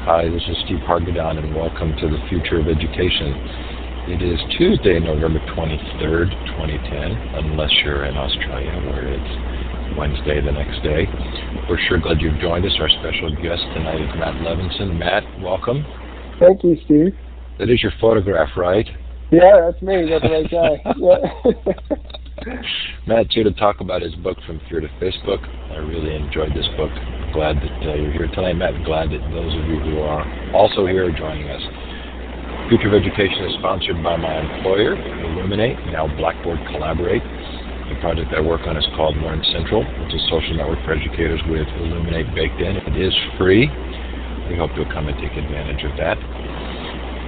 Hi, this is Steve Hargadon, and welcome to the Future of Education. It is Tuesday, November 23rd, 2010, unless you're in Australia, where it's Wednesday the next day. We're sure glad you've joined us. Our special guest tonight is Matt Levinson. Matt, welcome. Thank you, Steve. That is your photograph, right? Yeah, that's me. That's the right guy. Yeah. Matt's here to talk about his book, From Fear to Facebook. I really enjoyed this book. Glad that you're here tonight, Matt. Glad that those of you who are also here are joining us. Future of Education is sponsored by my employer, Illuminate, now Blackboard Collaborate. The project I work on is called Learn Central, which is a social network for educators with Illuminate baked in. It is free. We hope you'll come and take advantage of that.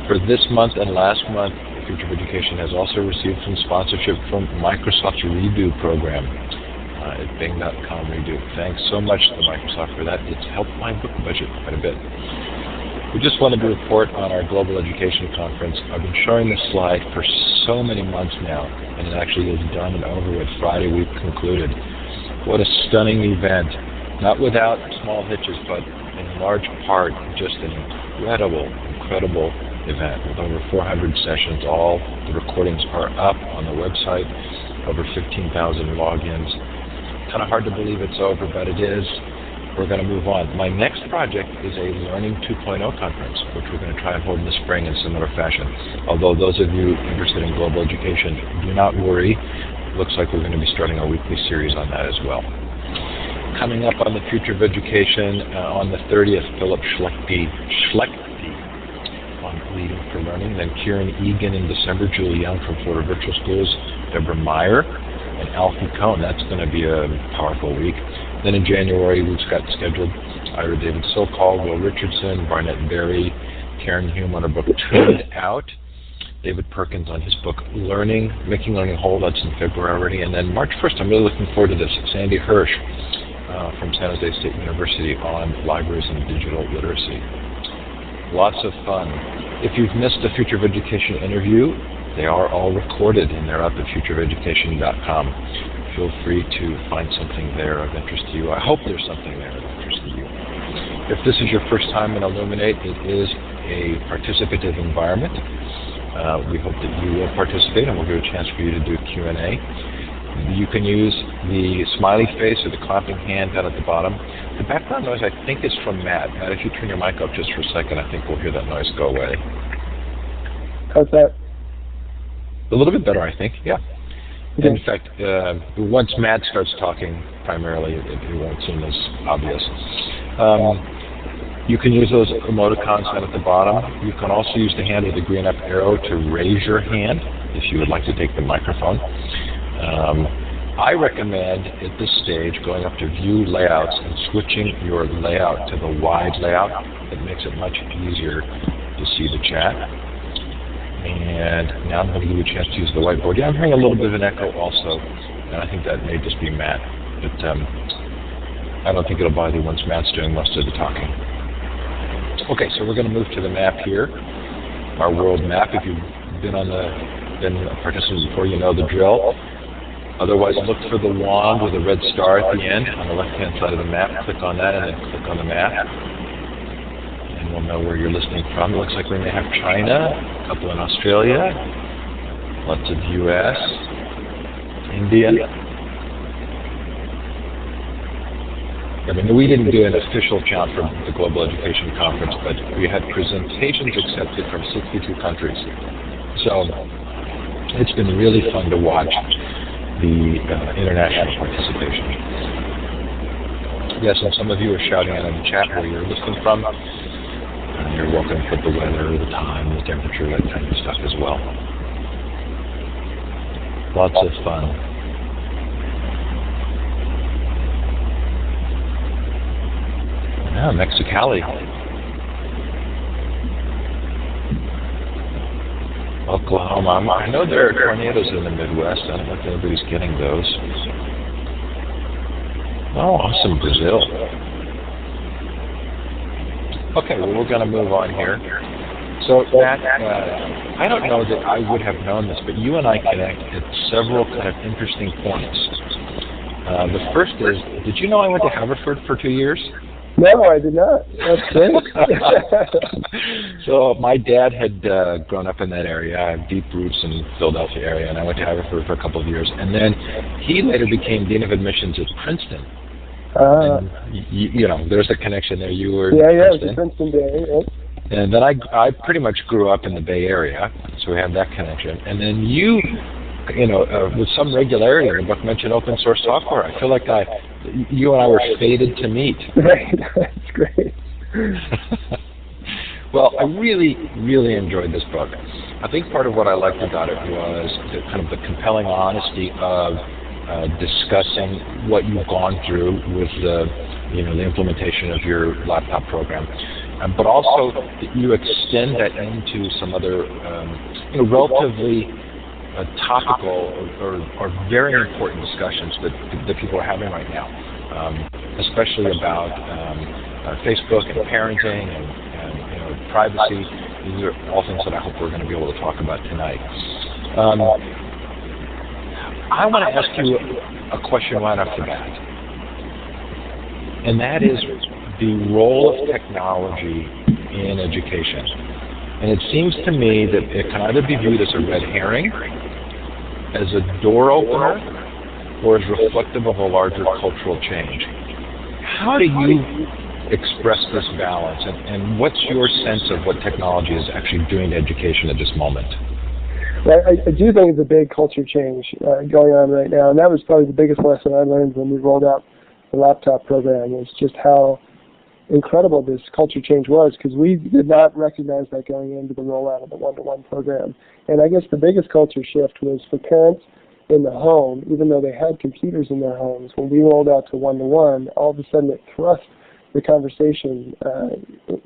For this month and last month, Future of Education has also received some sponsorship from Microsoft's Redo program at Bing.com Redo. Thanks so much to Microsoft for that. It's helped my book budget quite a bit. We just wanted to report on our Global Education Conference. I've been showing this slide for so many months now, and it actually is done and over with. Friday we concluded. What a stunning event. Not without small hitches, but in large part just an incredible event with over 400 sessions. All the recordings are up on the website, over 15,000 logins. Kind of hard to believe it's over, but it is. We're going to move on. My next project is a Learning 2.0 conference, which we're going to try and hold in the spring in similar fashion. Although those of you interested in global education, do not worry. Looks like we're going to be starting a weekly series on that as well. Coming up on the Future of Education, on the 30th, Philip Schlechte on Leading for Learning. Then Kieran Egan in December, Julie Young from Florida Virtual Schools, Deborah Meyer, and Alfie Cohn. That's going to be a powerful week. Then in January, we've got scheduled Ira David Sokol, Will Richardson, Barnett Berry, Karen Hume on her book Tuned Out, David Perkins on his book Learning, Making Learning Whole. That's in February already. And then March 1st, I'm really looking forward to this, Sandy Hirsch from San Jose State University on libraries and digital literacy. Lots of fun. If you've missed the Future of Education interview, they are all recorded and they're up at futureofeducation.com. Feel free to find something there of interest to you. I hope there's something there of interest to you. If this is your first time in Illuminate, it is a participative environment. We hope that you will participate and we'll give a chance for you to do Q&A. You can use the smiley face or the clapping hand down at the bottom. The background noise, I think, is from Matt. Matt, if you turn your mic up just for a second, I think we'll hear that noise go away. How's that? A little bit better, I think, yeah. Okay. In fact, once Matt starts talking, primarily, it won't seem as obvious. You can use those emoticons down at the bottom. You can also use the hand with the green up arrow to raise your hand if you would like to take the microphone. I recommend at this stage going up to View Layouts and switching your layout to the wide layout. It makes it much easier to see the chat. And now I'm going to give you a chance to use the whiteboard. Yeah, I'm hearing a little bit of an echo also, and I think that may just be Matt. But I don't think it'll bother you once Matt's doing most of the talking. Okay, so we're going to move to the map here, our world map. If you've been a participant before, you know the drill. Otherwise, look for the wand with a red star at the end on the left-hand side of the map. Click on that and then click on the map. And we'll know where you're listening from. It looks like we may have China, a couple in Australia, lots of U.S., India. I mean, we didn't do an official count from the Global Education Conference, but we had presentations accepted from 62 countries. So it's been really fun to watch the international participation. Yes, and some of you are shouting out in the chat where you're listening from. And you're welcome to put the weather, the time, the temperature, that kind of stuff as well. Lots of fun. Yeah, Mexicali. Oklahoma. I know there are tornadoes in the Midwest. I don't know if anybody's getting those. Oh, awesome, Brazil. Okay, well, we're going to move on here. So, Matt, I don't know that I would have known this, but you and I connect at several kind of interesting points. The first is, did you know I went to Haverford for 2 years? No, I did not. That's great. So my dad had grown up in that area. I have deep roots in the Philadelphia area, and I went to Haverford for a couple of years. And then he later became dean of admissions at Princeton. And you know, there's a connection there. You were it was Princeton Day. Right? And then I pretty much grew up in the Bay Area, so we have that connection. And then you know, with some regularity, the book mentioned open source software. I feel like you and I were fated to meet. Right, that's great. Well, I really, really enjoyed this book. I think part of what I liked about it was the compelling honesty of discussing what you've gone through with the implementation of your laptop program. But also that you extend that into some other relatively topical or very important discussions that people are having right now, especially about Facebook and parenting and privacy. These are all things that I hope we're going to be able to talk about tonight. I want to ask you a question right off the bat, and that is the role of technology in education. And it seems to me that it can either be viewed as a red herring, as a door opener, or as reflective of a larger cultural change. How do you express this balance, and what's your sense of what technology is actually doing to education at this moment? Well, I do think it's a big culture change going on right now, and that was probably the biggest lesson I learned when we rolled out the laptop program, was just how incredible this culture change was, because we did not recognize that going into the rollout of the one-to-one program. And I guess the biggest culture shift was for parents in the home, even though they had computers in their homes. When we rolled out to one-to-one, all of a sudden it thrust the conversation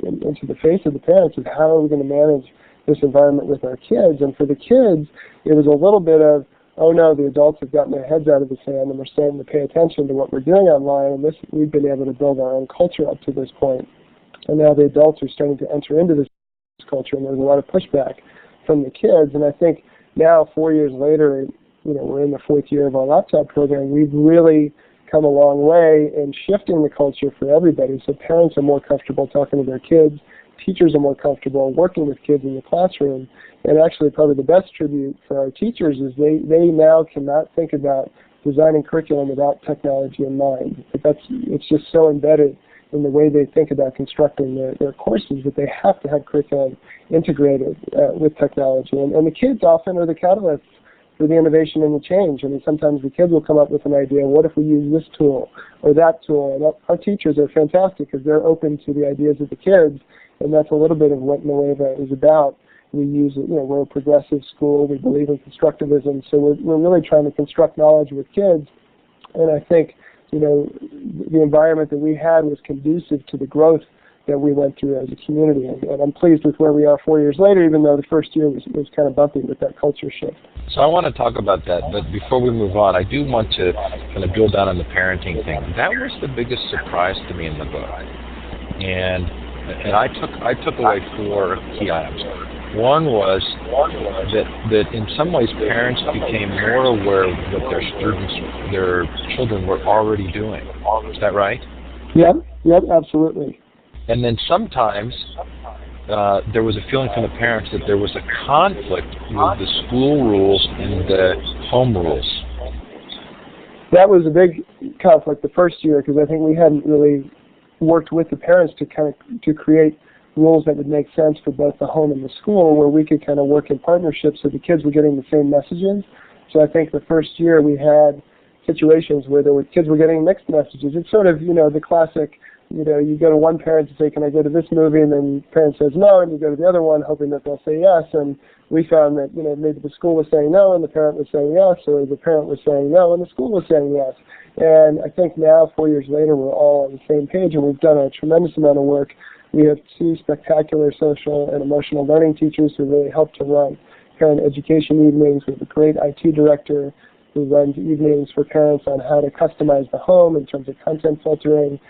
into the face of the parents of how are we going to manage this environment with our kids. And for the kids, it was a little bit of, oh no, the adults have gotten their heads out of the sand and we're starting to pay attention to what we're doing online, and we've been able to build our own culture up to this point. And now the adults are starting to enter into this culture, and there's a lot of pushback from the kids. And I think now, 4 years later, we're in the fourth year of our laptop program, we've really come a long way in shifting the culture for everybody. So parents are more comfortable talking to their kids, teachers are more comfortable working with kids in the classroom. And actually, probably the best tribute for our teachers is they now cannot think about designing curriculum without technology in mind. It's just so embedded in the way they think about constructing their courses that they have to have curriculum integrated with technology. And the kids often are the catalysts for the innovation and the change. I mean, sometimes the kids will come up with an idea, what if we use this tool or that tool? And our teachers are fantastic because they're open to the ideas of the kids, and that's a little bit of what Nueva is about. We use, we're a progressive school, we believe in constructivism, so we're really trying to construct knowledge with kids. And I think, the environment that we had was conducive to the growth that we went through as a community. And I'm pleased with where we are 4 years later, even though the first year was kind of bumpy with that culture shift. So I want to talk about that, but before we move on, I do want to kind of drill down on the parenting thing. That was the biggest surprise to me in the book. And I took away 4 key items. One was that in some ways parents became more aware of what their children were already doing. Is that right? Yep, absolutely. And then sometimes there was a feeling from the parents that there was a conflict with the school rules and the home rules. That was a big conflict the first year, because I think we hadn't really worked with the parents to create rules that would make sense for both the home and the school, where we could kind of work in partnership so the kids were getting the same messages. So I think the first year we had situations where kids were getting mixed messages. It's sort of, the classic, you go to one parent to say, can I go to this movie? And then the parent says no, and you go to the other one hoping that they'll say yes. And we found that, maybe the school was saying no and the parent was saying yes, or the parent was saying no and the school was saying yes. And I think now, 4 years later, we're all on the same page, and we've done a tremendous amount of work. We have 2 spectacular social and emotional learning teachers who really help to run parent education evenings. We have a great IT director who runs evenings for parents on how to customize the home in terms of content filtering,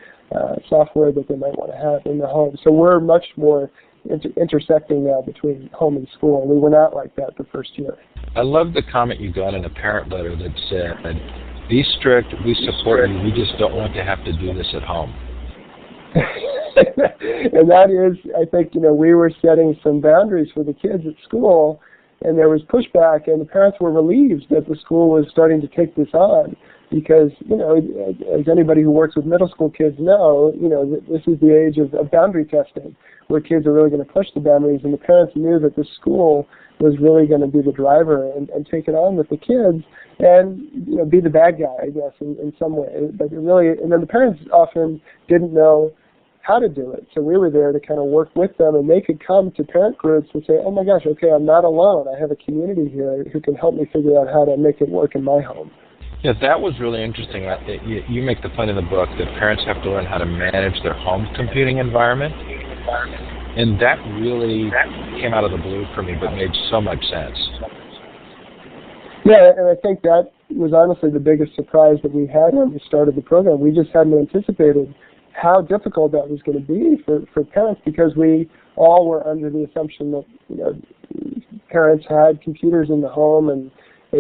software that they might want to have in the home. So we're much more intersecting now between home and school. We were not like that the first year. I love the comment you got in a parent letter that said, be strict, we support you, we just don't want to have to do this at home. And that is, I think, we were setting some boundaries for the kids at school, and there was pushback, and the parents were relieved that the school was starting to take this on, because, as anybody who works with middle school kids know, this is the age of boundary testing, where kids are really going to push the boundaries, and the parents knew that the school was really going to be the driver and take it on with the kids and be the bad guy, I guess, in some way. But and then the parents often didn't know how to do it. So we were there to kind of work with them, and they could come to parent groups and say, oh my gosh, okay, I'm not alone. I have a community here who can help me figure out how to make it work in my home. Yeah, that was really interesting. You make the point in the book that parents have to learn how to manage their home computing environment. And that really came out of the blue for me, but made so much sense. Yeah, and I think that was honestly the biggest surprise that we had when we started the program. We just hadn't anticipated how difficult that was going to be for parents, because we all were under the assumption that parents had computers in the home, and I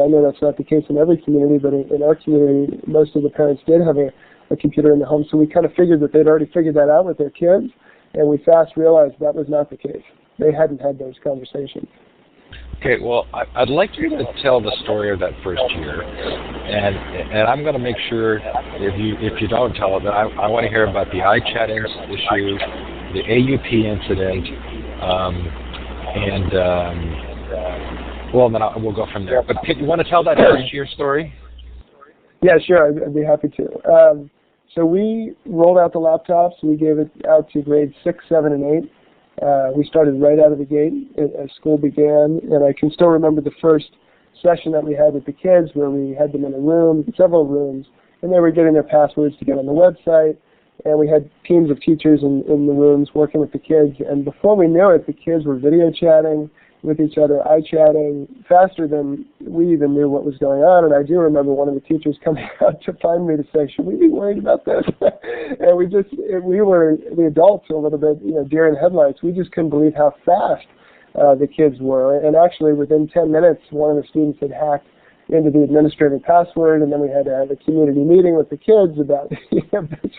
know that's not the case in every community, but in our community, most of the parents did have a computer in the home. So we kind of figured that they'd already figured that out with their kids. And we fast realized that was not the case. They hadn't had those conversations. Okay, well, I'd like you to tell the story of that first year, and I'm going to make sure, if you don't tell it, that I want to hear about the iChat issue, the AUP incident, well, then we'll go from there. But you want to tell that first year story? Yeah, sure. I'd be happy to. So we rolled out the laptops. We gave it out to grades 6, 7, and 8. We started right out of the gate as school began, and I can still remember the first session that we had with the kids, where we had them in a room, several rooms, and they were getting their passwords to get on the website, and we had teams of teachers in the rooms working with the kids, and before we knew it, the kids were video chatting with each other, iChatting, faster than we even knew what was going on. And I do remember one of the teachers coming out to find me to say, should we be worried about this? And we were, the adults, a little bit, deer in headlights. We just couldn't believe how fast the kids were. And actually, within 10 minutes, one of the students had hacked into the administrative password, and then we had to have a community meeting with the kids about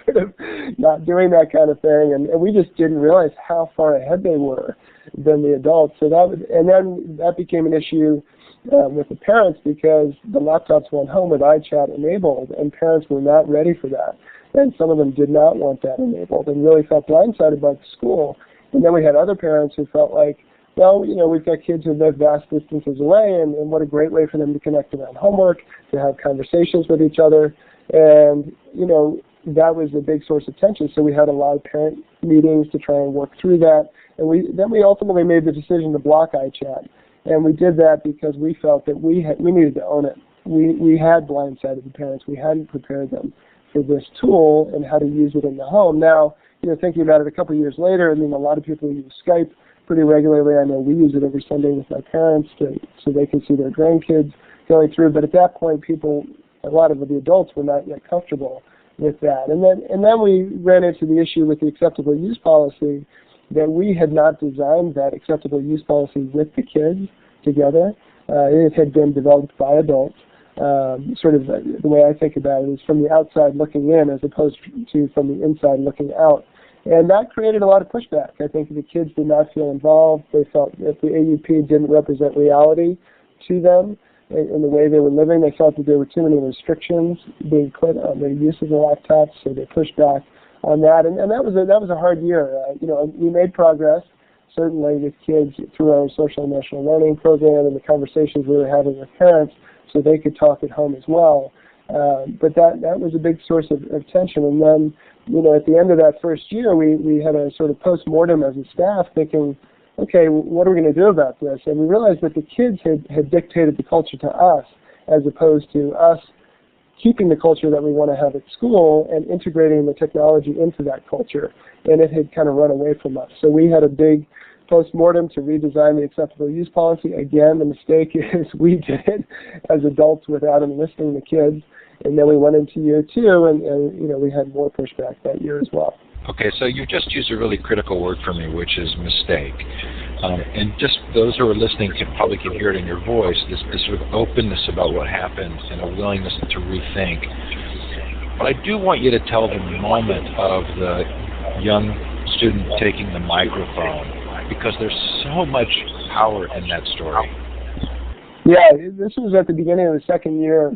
sort of not doing that kind of thing. And we just didn't realize how far ahead they were than the adults. So and then that became an issue with the parents, because the laptops went home with iChat enabled, and parents were not ready for that. And some of them did not want that enabled and really felt blindsided by the school. And then we had other parents who felt like, well, we've got kids who live vast distances away, and what a great way for them to connect around homework, to have conversations with each other. And, that was a big source of tension. So we had a lot of parent meetings to try and work through that. And then we ultimately made the decision to block iChat. And we did that because we felt that we needed to own it. We had blindsided the parents. We hadn't prepared them for this tool and how to use it in the home. Now, thinking about it a couple of years later, a lot of people use Skype pretty regularly. I know we use it every Sunday with my parents so they can see their grandkids going through. But at that point, a lot of the adults were not yet comfortable with that. And then we ran into the issue with the acceptable use policy, that we had not designed that acceptable use policy with the kids together. It had been developed by adults. Sort of the way I think about it is from the outside looking in as opposed to from the inside looking out. And that created a lot of pushback. I think the kids did not feel involved. They felt that the AUP didn't represent reality to them in the way they were living. They felt that there were too many restrictions being put on their use of the laptops, so they pushed back on that. And that was a hard year. We made progress, certainly with kids through our social and emotional learning program and the conversations we were having with parents so they could talk at home as well. But that was a big source of tension. And then, at the end of that first year, we had a sort of post-mortem as a staff thinking, okay, what are we going to do about this? And we realized that the kids had dictated the culture to us as opposed to us keeping the culture that we want to have at school and integrating the technology into that culture. And it had kind of run away from us. So we had a big post-mortem to redesign the acceptable use policy. Again, the mistake is we did it as adults without enlisting the kids. And then we went into year two, and we had more pushback that year as well. Okay, so you just used a really critical word for me, which is mistake. And just those who are listening probably can hear it in your voice, this sort of openness about what happened and a willingness to rethink. But I do want you to tell the moment of the young student taking the microphone, because there's so much power in that story. Yeah, this was at the beginning of the second year,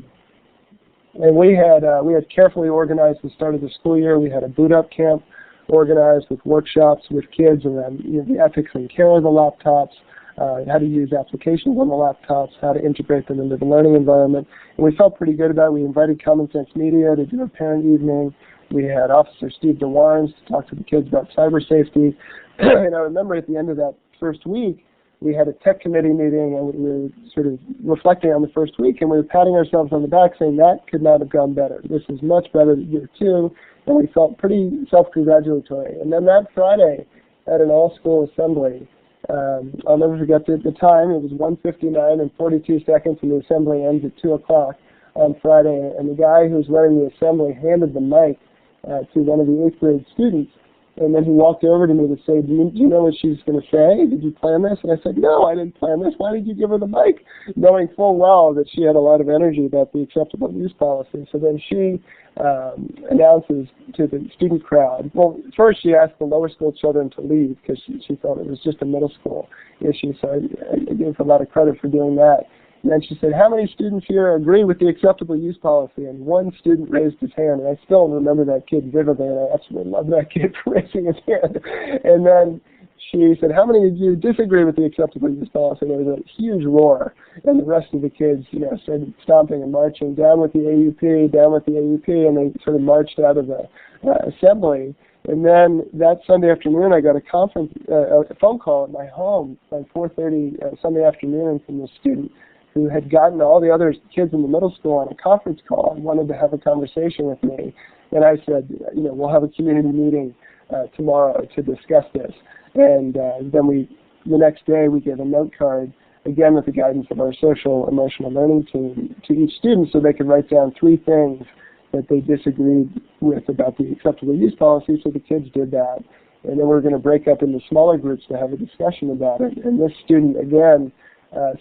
and we had carefully organized the start of the school year. We had a boot-up camp organized with workshops with kids around the ethics and care of the laptops, how to use applications on the laptops, how to integrate them into the learning environment. And we felt pretty good about it. We invited Common Sense Media to do a parent evening. We had Officer Steve DeWarnes to talk to the kids about cyber safety. And I remember at the end of that first week, we had a tech committee meeting, and we were sort of reflecting on the first week, and we were patting ourselves on the back saying that could not have gone better. This is much better than year two, and we felt pretty self-congratulatory. And then that Friday at an all-school assembly, I'll never forget the time. It was 1:59 and 42 seconds, and the assembly ends at 2 o'clock on Friday. And the guy who was running the assembly handed the mic to one of the 8th grade students. And then he walked over to me to say, do you know what she's going to say? Did you plan this? And I said, no, I didn't plan this. Why did you give her the mic? Knowing full well that she had a lot of energy about the acceptable use policy. So then she announces to the student crowd. Well, first she asked the lower school children to leave because she thought it was just a middle school issue. So I gave her a lot of credit for doing that. And then she said, how many students here agree with the acceptable use policy? And one student raised his hand, and I still remember that kid vividly, and I absolutely love that kid for raising his hand. And then she said, how many of you disagree with the acceptable use policy? And there was a huge roar, and the rest of the kids, started stomping and marching, down with the AUP, down with the AUP, and they sort of marched out of the assembly. And then that Sunday afternoon, I got a phone call at my home at 4:30 Sunday afternoon from this student who had gotten all the other kids in the middle school on a conference call and wanted to have a conversation with me. And I said, we'll have a community meeting tomorrow to discuss this. And then the next day, we gave a note card, again with the guidance of our social emotional learning team, to each student so they could write down 3 things that they disagreed with about the acceptable use policy. So the kids did that. And then we're going to break up into smaller groups to have a discussion about it. And this student, again,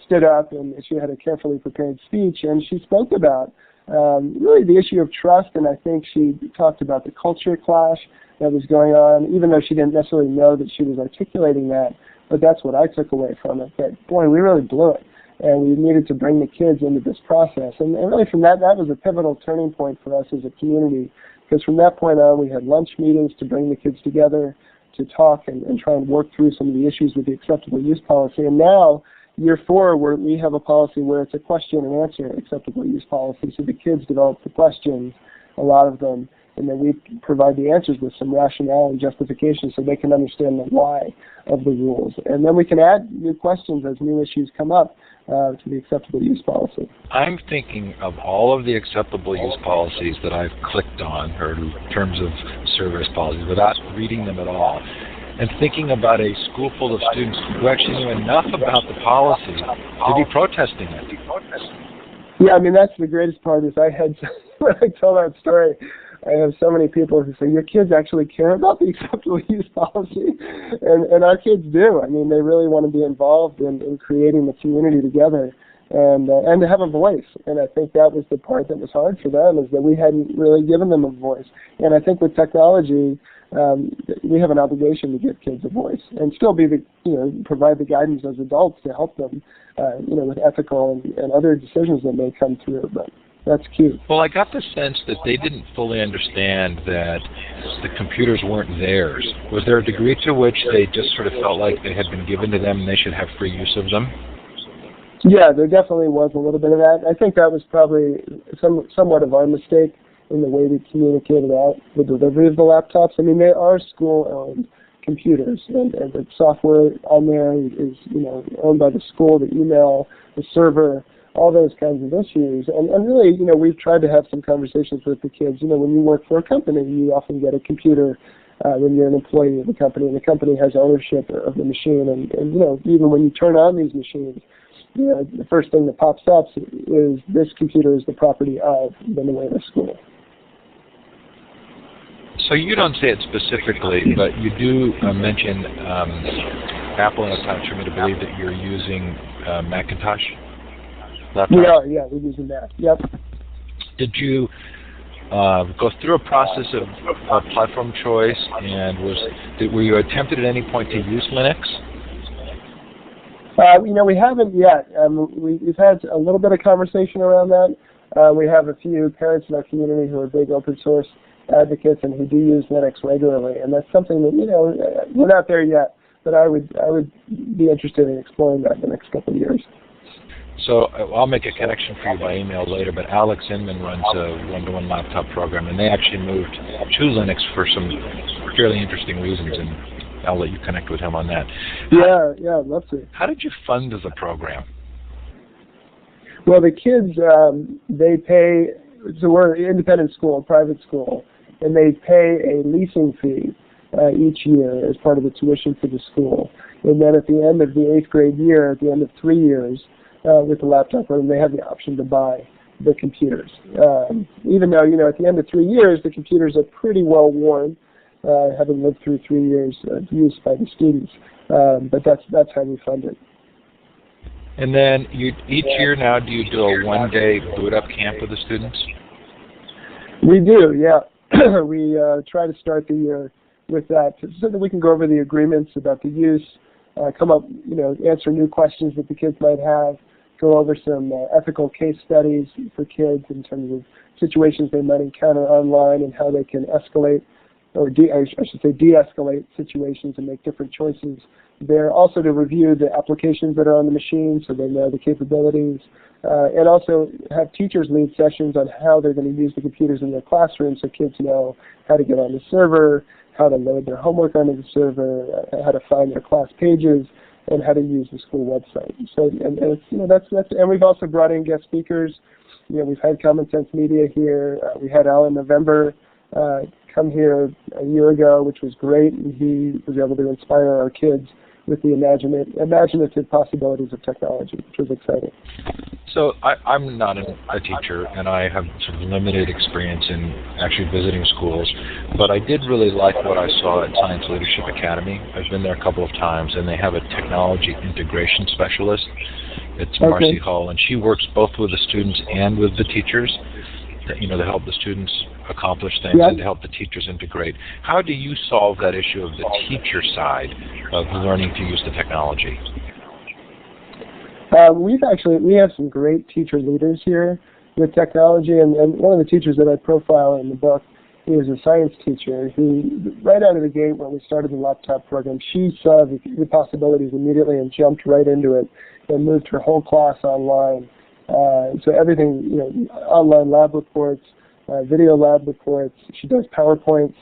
stood up, and she had a carefully prepared speech, and she spoke about really the issue of trust, and I think she talked about the culture clash that was going on, even though she didn't necessarily know that she was articulating that, but that's what I took away from it, that, boy, we really blew it, and we needed to bring the kids into this process. And really from that was a pivotal turning point for us as a community, because from that point on, we had lunch meetings to bring the kids together to talk and try and work through some of the issues with the acceptable use policy. And now, year 4, where we have a policy where it's a question and answer acceptable use policy. So the kids develop the questions, a lot of them, and then we provide the answers with some rationale and justification so they can understand the why of the rules. And then we can add new questions as new issues come up to the acceptable use policy. I'm thinking of all of the acceptable use policies that I've clicked on, or terms of service policies, without reading them at all, and thinking about a school full of students who actually knew enough about the policy to be protesting it. Yeah, I mean, that's the greatest part is when I tell that story, I have so many people who say, your kids actually care about the acceptable use policy, and our kids do. I mean, they really want to be involved in creating the community together and to have a voice. And I think that was the part that was hard for them, is that we hadn't really given them a voice. And I think with technology, we have an obligation to give kids a voice and still be provide the guidance as adults to help them, with ethical and other decisions that may come through. But that's key. Well, I got the sense that they didn't fully understand that the computers weren't theirs. Was there a degree to which they just sort of felt like they had been given to them and they should have free use of them? Yeah, there definitely was a little bit of that. I think that was probably somewhat of our mistake in the way we communicated out the delivery of the laptops. I mean, they are school-owned computers, and the software on there is, owned by the school, the email, the server, all those kinds of issues. And really, we've tried to have some conversations with the kids. When you work for a company, you often get a computer when you're an employee of the company, and the company has ownership of the machine. And even when you turn on these machines, the first thing that pops up is this computer is the property of the Nueva school. So you don't say it specifically, but you do mention Apple, and it's time for me to believe that you're using Macintosh laptop. We are, yeah, we're using that. Yep. Did you go through a process of platform choice, and were you attempted at any point to use Linux? We haven't yet. We've had a little bit of conversation around that. We have a few parents in our community who are big open source advocates and who do use Linux regularly, and that's something that we're not there yet. But I would be interested in exploring that in the next couple of years. So I'll make a connection for you by email later, but Alex Inman runs a one-to-one laptop program, and they actually moved to Linux for some fairly interesting reasons, and I'll let you connect with him on that. Yeah, I'd love to. How did you fund the program? Well, the kids, they pay, so we're an independent school, a private school, and they pay a leasing fee each year as part of the tuition for the school. And then at the end of the 8th grade year, at the end of 3 years, with the laptop program, they have the option to buy the computers. Even though, at the end of 3 years, the computers are pretty well worn, having lived through 3 years of use by the students. But that's how we fund it. And then each year now, do you do a one-day boot-up camp with the students? We do, yeah. We try to start the year with that so that we can go over the agreements about the use, come up, answer new questions that the kids might have, go over some ethical case studies for kids in terms of situations they might encounter online and how they can escalate, or I should say de-escalate situations and make different choices there. Also to review the applications that are on the machine so they know the capabilities, and also have teachers lead sessions on how they're going to use the computers in their classroom so kids know how to get on the server, how to load their homework onto the server, how to find their class pages, and how to use the school website. So, and we've also brought in guest speakers. We've had Common Sense Media here. We had Alan November come here a year ago, which was great, and he was able to inspire our kids with the imaginative possibilities of technology, which was exciting. So I'm not a teacher, and I have sort of limited experience in actually visiting schools, but I did really like what I saw at Science Leadership Academy. I've been there a couple of times, and they have a technology integration specialist. It's Marcy Hull, and she works both with the students and with the teachers, to help the students accomplish things and to help the teachers integrate. How do you solve that issue of the teacher side of learning to use the technology? We have some great teacher leaders here with technology, and one of the teachers that I profile in the book is a science teacher who, right out of the gate when we started the laptop program, she saw the possibilities immediately and jumped right into it and moved her whole class online. So everything, online lab reports, video lab reports. She does PowerPoints,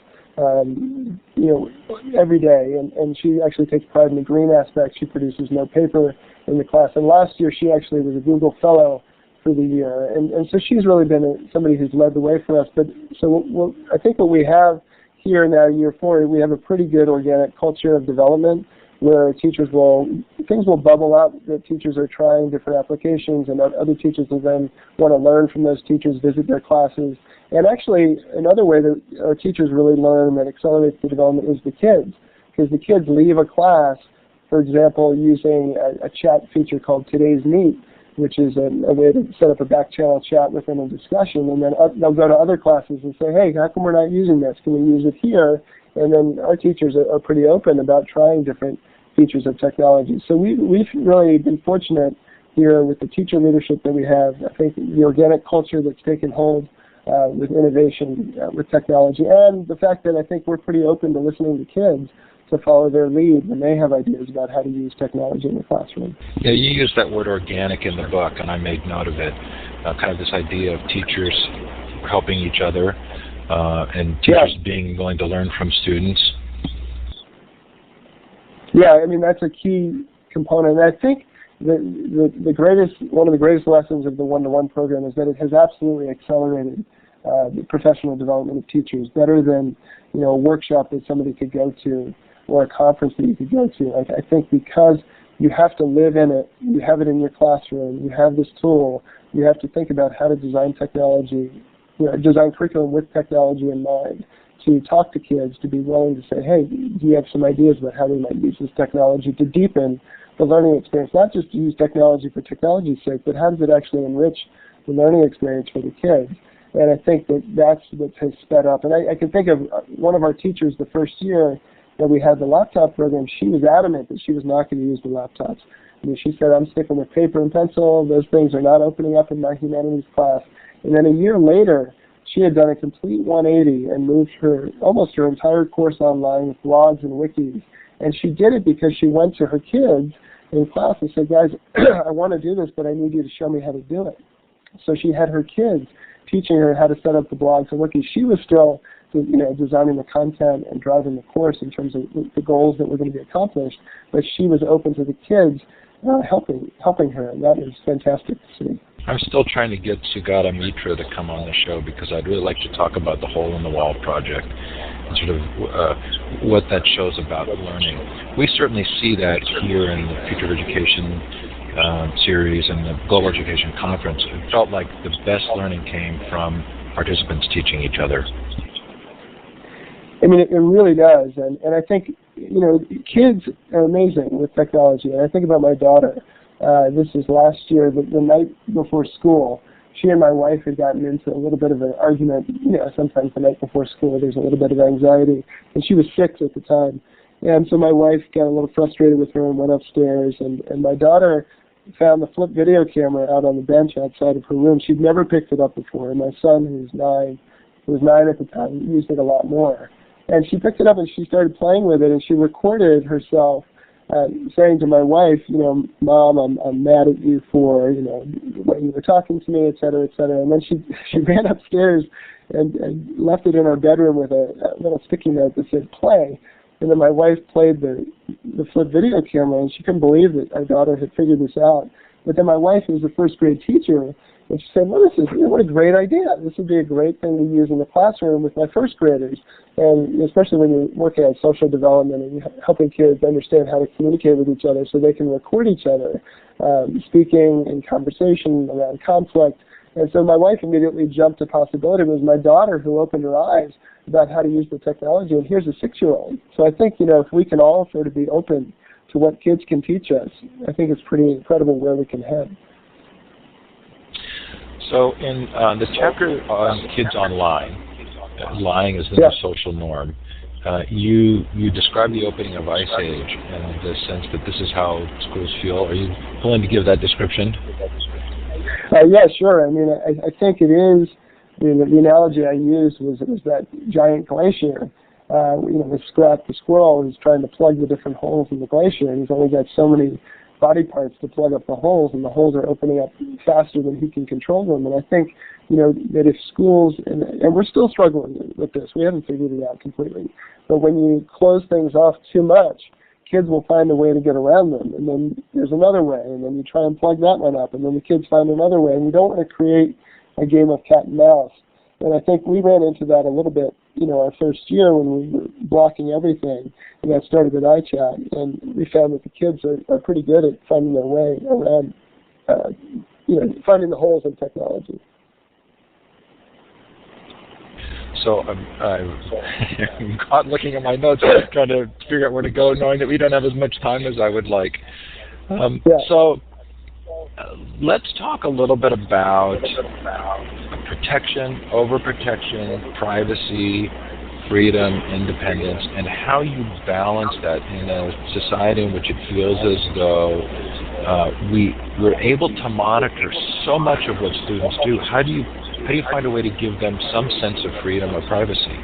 every day, and she actually takes pride in the green aspect. She produces no paper in the class. And last year, she actually was a Google Fellow for the year, and so she's really been somebody who's led the way for us. But so I think what we have here now, year 4, we have a pretty good organic culture of development, where things will bubble up that teachers are trying different applications, and other teachers will then want to learn from those teachers, visit their classes. And actually, another way that our teachers really learn that accelerates the development is the kids, because the kids leave a class, for example, using a chat feature called Today's Meet, which is a way to set up a back channel chat within a discussion, and then they'll go to other classes and say, hey, how come we're not using this? Can we use it here? And then our teachers are pretty open about trying different features of technology. So we've really been fortunate here with the teacher leadership that we have. I think the organic culture that's taken hold with innovation, with technology, and the fact that I think we're pretty open to listening to kids to follow their lead when they have ideas about how to use technology in the classroom. Yeah, you use that word organic in the book, and I made note of it. Kind of this idea of teachers helping each other and teachers being willing to learn from students. Yeah, I mean, that's a key component. And I think one of the greatest lessons of the one-to-one program is that it has absolutely accelerated the professional development of teachers, better than a workshop that somebody could go to or a conference that you could go to. I think because you have to live in it, you have it in your classroom, you have this tool, you have to think about how to design technology, design curriculum with technology in mind, to talk to kids, to be willing to say, hey, do you have some ideas about how they might use this technology to deepen the learning experience, not just to use technology for technology's sake, but how does it actually enrich the learning experience for the kids? And I think that's what has sped up. And I can think of one of our teachers the first year that we had the laptop program. She was adamant that she was not going to use the laptops. I mean, she said, I'm sticking with paper and pencil. Those things are not opening up in my humanities class. And then a year later, she had done a complete 180 and moved almost her entire course online with blogs and wikis. And she did it because she went to her kids in class and said, guys, I want to do this, but I need you to show me how to do it. So she had her kids teaching her how to set up the blogs and wikis. She was still, designing the content and driving the course in terms of the goals that were going to be accomplished, but she was open to the kids helping her, and that was fantastic to see. I'm still trying to get Sugata Mitra to come on the show because I'd really like to talk about the Hole in the Wall project and sort of what that shows about learning. We certainly see that here in the Future of Education series and the Global Education Conference. It felt like the best learning came from participants teaching each other. I mean, it really does, and I think, kids are amazing with technology, and I think about my daughter. This is last year, the night before school. She and my wife had gotten into a little bit of an argument. Sometimes the night before school there's a little bit of anxiety, and she was 6 at the time. And so my wife got a little frustrated with her and went upstairs, and my daughter found the flip video camera out on the bench outside of her room. She'd never picked it up before, and my son, who was 9 at the time, used it a lot more. And she picked it up and she started playing with it, and she recorded herself saying to my wife, Mom, I'm mad at you for, the way you were talking to me, et cetera, et cetera. And then she ran upstairs and left it in our bedroom with a little sticky note that said play. And then my wife played the flip video camera, and she couldn't believe that our daughter had figured this out. But then my wife was a first grade teacher, and she said, well, what a great idea. This would be a great thing to use in the classroom with my first graders. And especially when you're working on social development and you're helping kids understand how to communicate with each other so they can record each other, speaking in conversation around conflict. And so my wife immediately jumped to possibility. It was my daughter who opened her eyes about how to use the technology. And here's a 6-year-old. So I think, if we can all sort of be open to what kids can teach us, I think it's pretty incredible where we can head. So in the chapter on kids online, lying is the new social norm, you describe the opening of Ice Age and the sense that this is how schools feel. Are you willing to give that description? Yeah, sure. I mean, I think it is. The analogy I used was that giant glacier. With Scrap the squirrel who's trying to plug the different holes in the glacier, and he's only got so many body parts to plug up the holes, and the holes are opening up faster than he can control them. And I think, that if schools, and we're still struggling with this, we haven't figured it out completely, but when you close things off too much, kids will find a way to get around them, and then there's another way, and then you try and plug that one up, and then the kids find another way, and you don't want to create a game of cat and mouse. And I think we ran into that a little bit, our first year when we were blocking everything, and that started with iChat, and we found that the kids are pretty good at finding their way around, finding the holes in technology. So I'm caught looking at my notes, trying to figure out where to go, knowing that we don't have as much time as I would like. So let's talk a little bit about protection, overprotection, privacy, freedom, independence, and how you balance that in a society in which it feels as though we're able to monitor so much of what students do. How do you find a way to give them some sense of freedom or privacy?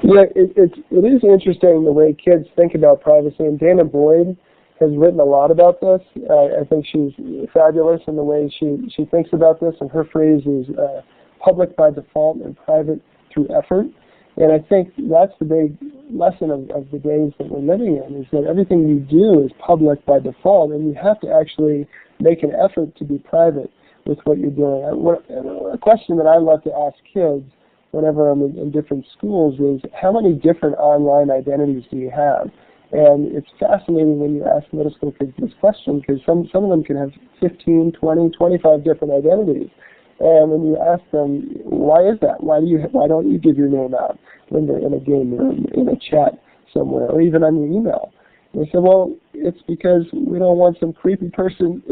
Yeah, it is interesting the way kids think about privacy, and Dana Boyd has written a lot about this. I think she's fabulous in the way she thinks about this, and her phrase is public by default and private through effort. And I think that's the big lesson of the days that we're living in, is that everything you do is public by default, and you have to actually make an effort to be private with what you're doing. A question that I love to ask kids whenever I'm in different schools is, how many different online identities do you have? And it's fascinating when you ask middle school kids this question, because some of them can have 15, 20, 25 different identities. And when you ask them, why is that? Why don't you give your name out when they're in a game room, in a chat somewhere, or even on your email? And they say, well, it's because we don't want some creepy person,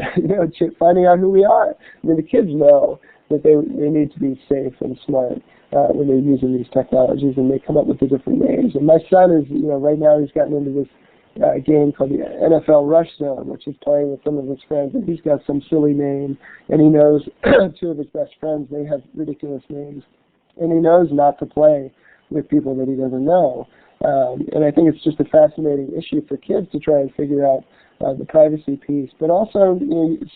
finding out who we are. I mean, the kids know that they need to be safe and smart when they're using these technologies, and they come up with the different names. And my son is, right now he's gotten into this game called the NFL Rush Zone, which is playing with some of his friends, and he's got some silly name, and he knows two of his best friends, they have ridiculous names, and he knows not to play with people that he doesn't know. And I think it's just a fascinating issue for kids to try and figure out the privacy piece. But also,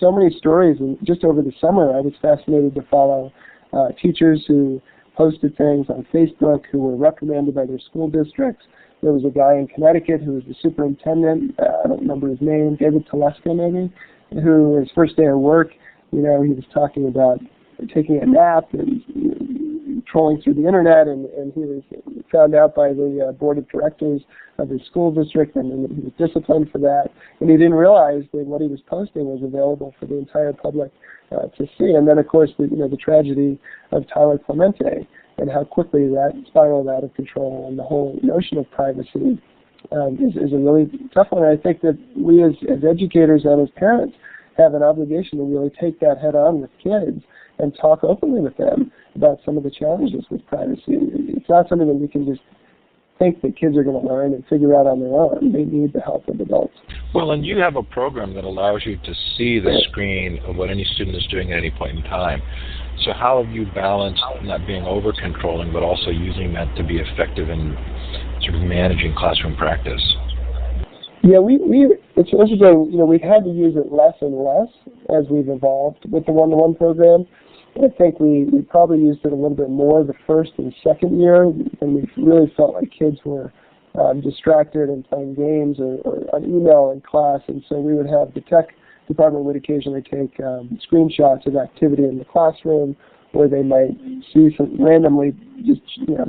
so many stories, and just over the summer I was fascinated to follow teachers who posted things on Facebook who were reprimanded by their school districts. There was a guy in Connecticut who was the superintendent, I don't remember his name, David Teleska maybe, who his first day of work, he was talking about taking a nap and trolling through the internet, and he was found out by the board of directors of his school district, and he was disciplined for that. And he didn't realize that what he was posting was available for the entire public to see. And then, of course, the tragedy of Tyler Clemente, and how quickly that spiraled out of control, and the whole notion of privacy is a really tough one. And I think that we as educators and as parents have an obligation to really take that head on with kids and talk openly with them about some of the challenges with privacy. It's not something that we can just think that kids are going to learn and figure out on their own. They need the help of adults. Well, and you have a program that allows you to see the screen of what any student is doing at any point in time. So how have you balanced not being over-controlling, but also using that to be effective in sort of managing classroom practice? Yeah, it's interesting, we've had to use it less and less as we've evolved with the one-to-one program. I think we probably used it a little bit more the first and second year, and we really felt like kids were distracted and playing games or on email in class, and so we would have the tech department would occasionally take screenshots of activity in the classroom, or they might see some randomly just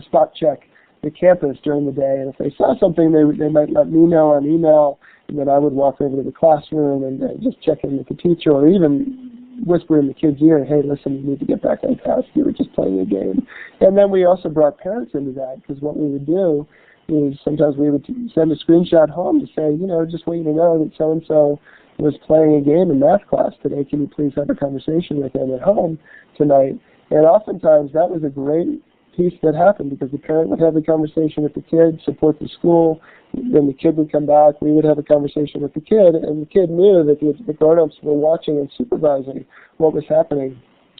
spot check the campus during the day, and if they saw something, they might let me know on email, and then I would walk over to the classroom and just check in with the teacher, or even whisper in the kid's ear, hey, listen, you need to get back on task. You were just playing a game. And then we also brought parents into that, because what we would do is sometimes we would send a screenshot home to say, just want you to know that so-and-so was playing a game in math class today. Can you please have a conversation with them at home tonight? And oftentimes that was a great piece that happened, because the parent would have the conversation with the kid, support the school, then the kid would come back, we would have a conversation with the kid, and the kid knew that the grown-ups were watching and supervising what was happening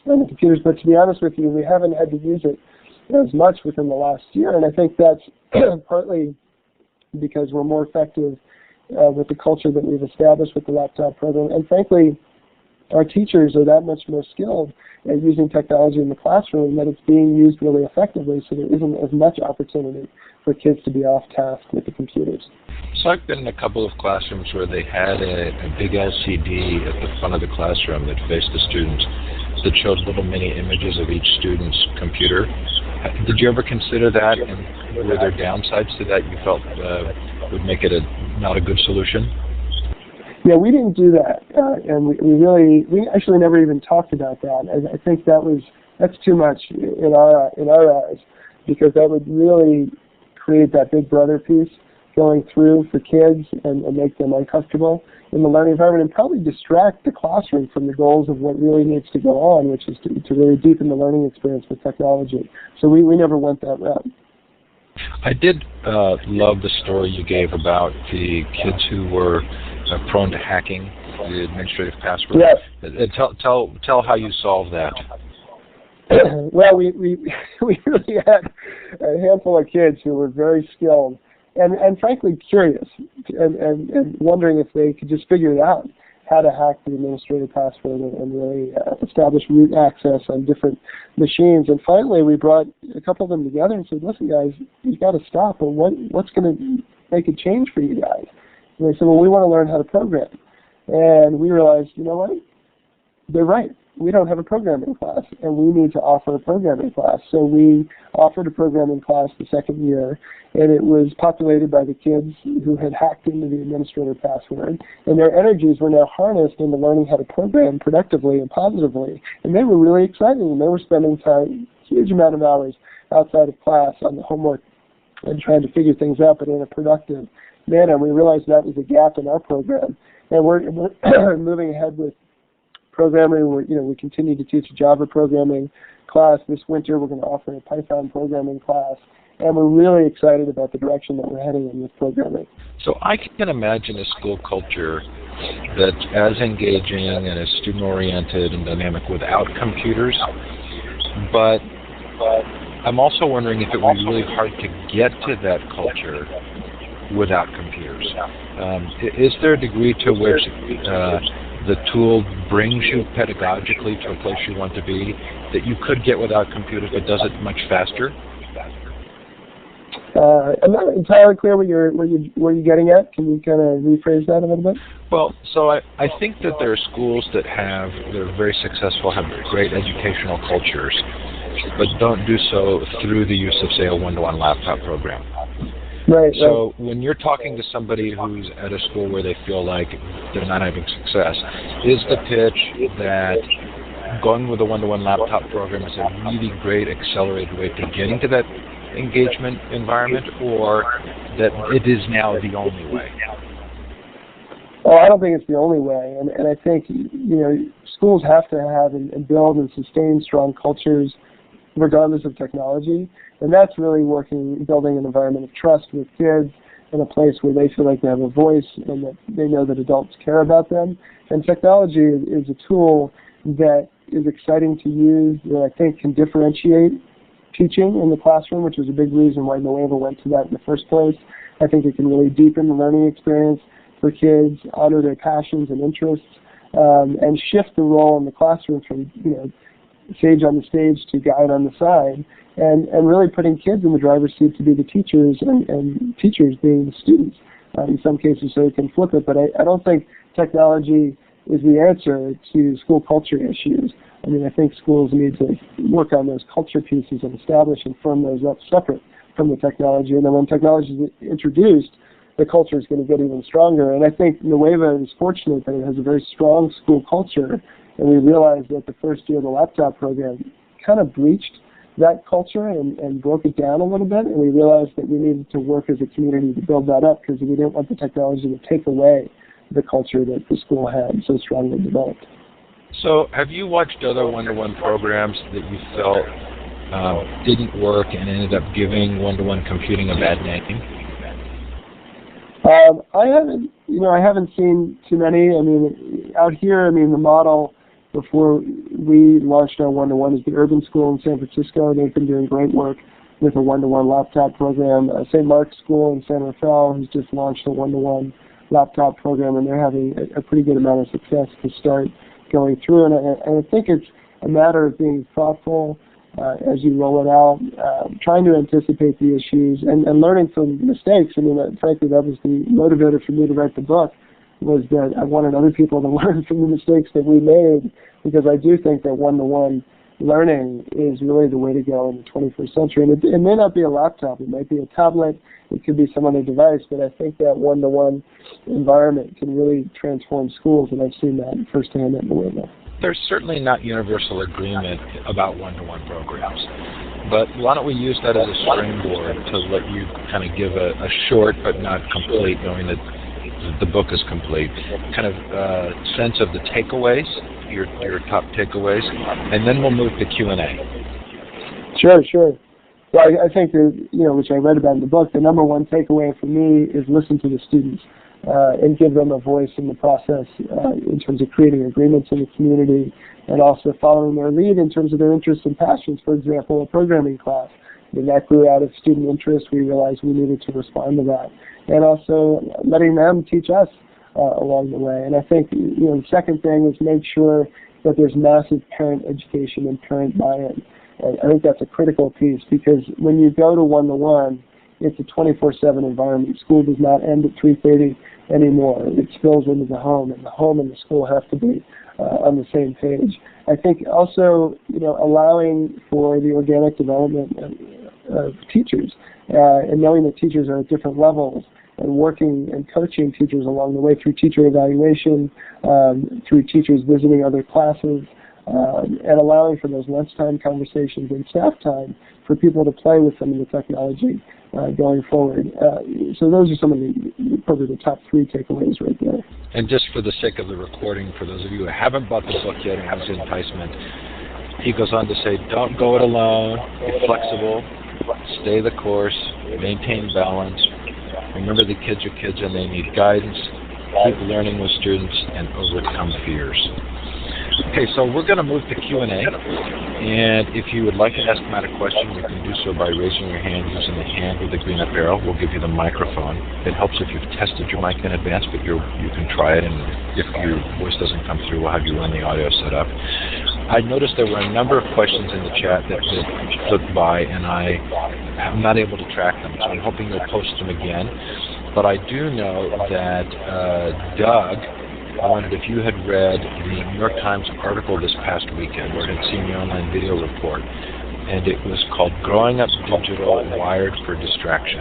on the computers. But to be honest with you, we haven't had to use it as much within the last year, and I think that's partly because we're more effective with the culture that we've established with the laptop program, and frankly, our teachers are that much more skilled at using technology in the classroom that it's being used really effectively, so there isn't as much opportunity for kids to be off task with the computers. So I've been in a couple of classrooms where they had a big LCD at the front of the classroom that faced the students that showed little mini images of each student's computer. Did you ever consider that, and were there downsides to that you felt would make it not a good solution? Yeah, we didn't do that, and we actually never even talked about that. I think that's too much in our eyes, because that would really create that big brother piece going through for kids and make them uncomfortable in the learning environment, and probably distract the classroom from the goals of what really needs to go on, which is to really deepen the learning experience with technology. So we never went that route. I did love the story you gave about the kids who were prone to hacking the administrative password. Yes. Tell how you solved that. Well, we really had a handful of kids who were very skilled and frankly curious and wondering if they could just figure it out, how to hack the administrative password and really establish root access on different machines. And finally, we brought a couple of them together and said, listen, guys, you've got to stop. But what's going to make a change for you guys? And they said, well, we want to learn how to program. And we realized, you know what? They're right. We don't have a programming class, and we need to offer a programming class. So we offered a programming class the second year, and it was populated by the kids who had hacked into the administrator password, and their energies were now harnessed into learning how to program productively and positively. And they were really excited, and they were spending time, huge amount of hours outside of class on the homework and trying to figure things out, but in a productive manner. We realized that was a gap in our program, and we're moving ahead with programming. We continue to teach a Java programming class. This winter, we're going to offer a Python programming class. And we're really excited about the direction that we're heading in with programming. So I can imagine a school culture that's as engaging and as student-oriented and dynamic without computers, but I'm also wondering if it would be really hard to get to that culture without computers. Is there a degree to which the tool brings you pedagogically to a place you want to be that you could get without computers but does it much faster? I'm not entirely clear what you're getting at. Can you kind of rephrase that a little bit? Well, so I think that there are schools that are very successful, have great educational cultures, but don't do so through the use of, say, a one-to-one laptop program. Right. So when you're talking to somebody who's at a school where they feel like they're not having success, is the pitch that going with a one-to-one laptop program is a really great accelerated way to getting to that engagement environment, or that it is now the only way? Well, I don't think it's the only way, and I think schools have to have and build and sustain strong cultures regardless of technology, and that's really building an environment of trust with kids in a place where they feel like they have a voice and that they know that adults care about them. And technology is a tool that is exciting to use, that I think can differentiate teaching in the classroom, which is a big reason why Nueva went to that in the first place. I think it can really deepen the learning experience for kids, honor their passions and interests, and shift the role in the classroom from sage on the stage to guide on the side, and really putting kids in the driver's seat to be the teachers and teachers being the students in some cases, so they can flip it. But I don't think technology is the answer to school culture issues. I mean, I think schools need to work on those culture pieces and establish and firm those up separate from the technology. And then when technology is introduced, the culture is going to get even stronger. And I think Nueva is fortunate that it has a very strong school culture. And we realized that the first year of the laptop program kind of breached that culture and broke it down a little bit. And we realized that we needed to work as a community to build that up because we didn't want the technology to take away the culture that the school had so strongly developed. So have you watched other one-to-one programs that you felt didn't work and ended up giving one-to-one computing a bad name? I haven't seen too many. I mean, out here, the model before we launched our one-to-one is the Urban School in San Francisco. They've been doing great work with a one-to-one laptop program. St. Mark's School in San Rafael has just launched a one-to-one laptop program, and they're having a pretty good amount of success to start going through. And I think it's a matter of being thoughtful as you roll it out, trying to anticipate the issues and learning from mistakes. I mean, frankly, that was the motivator for me to write the book, was that I wanted other people to learn from the mistakes that we made, because I do think that one-to-one learning is really the way to go in the 21st century. And it may not be a laptop, it might be a tablet, it could be some other device, but I think that one-to-one environment can really transform schools, and I've seen that firsthand at Nueva. There's certainly not universal agreement about one-to-one programs, but why don't we use that as a springboard to let you kind of give a short but not complete, knowing that the book is complete, kind of sense of the takeaways, your top takeaways, and then we'll move to Q&A. Sure. Well, I think that, which I read about in the book, the number one takeaway for me is listen to the students and give them a voice in the process in terms of creating agreements in the community, and also following their lead in terms of their interests and passions. For example, a programming class. When that grew out of student interest, we realized we needed to respond to that. And also letting them teach us along the way. And I think the second thing is make sure that there's massive parent education and parent buy-in. And I think that's a critical piece, because when you go to one-to-one, it's a 24/7 environment. School does not end at 3:30 anymore. It spills into the home, and the home and the school have to be on the same page. I think also, allowing for the organic development of teachers and knowing that teachers are at different levels, and working and coaching teachers along the way through teacher evaluation, through teachers visiting other classes, and allowing for those lunchtime conversations and staff time for people to play with some of the technology going forward. So those are some of probably the top 3 takeaways right there. And just for the sake of the recording, for those of you who haven't bought the book yet and have the enticement, he goes on to say, don't go it alone, be flexible, stay the course, maintain balance, remember the kids are kids and they need guidance, keep learning with students, and overcome fears. Okay, so we're going to move to Q&A, and if you would like to ask Matt a question, you can do so by raising your hand using the hand with the green up arrow. We'll give you the microphone. It helps if you've tested your mic in advance, but you can try it, and if your voice doesn't come through, we'll have you run the audio set up. I noticed there were a number of questions in the chat that flipped by, and I'm not able to track them, so I'm hoping you'll post them again. But I do know that Doug wondered if you had read the New York Times article this past weekend, or had seen the online video report, and it was called "Growing Up Digital: Wired for Distraction."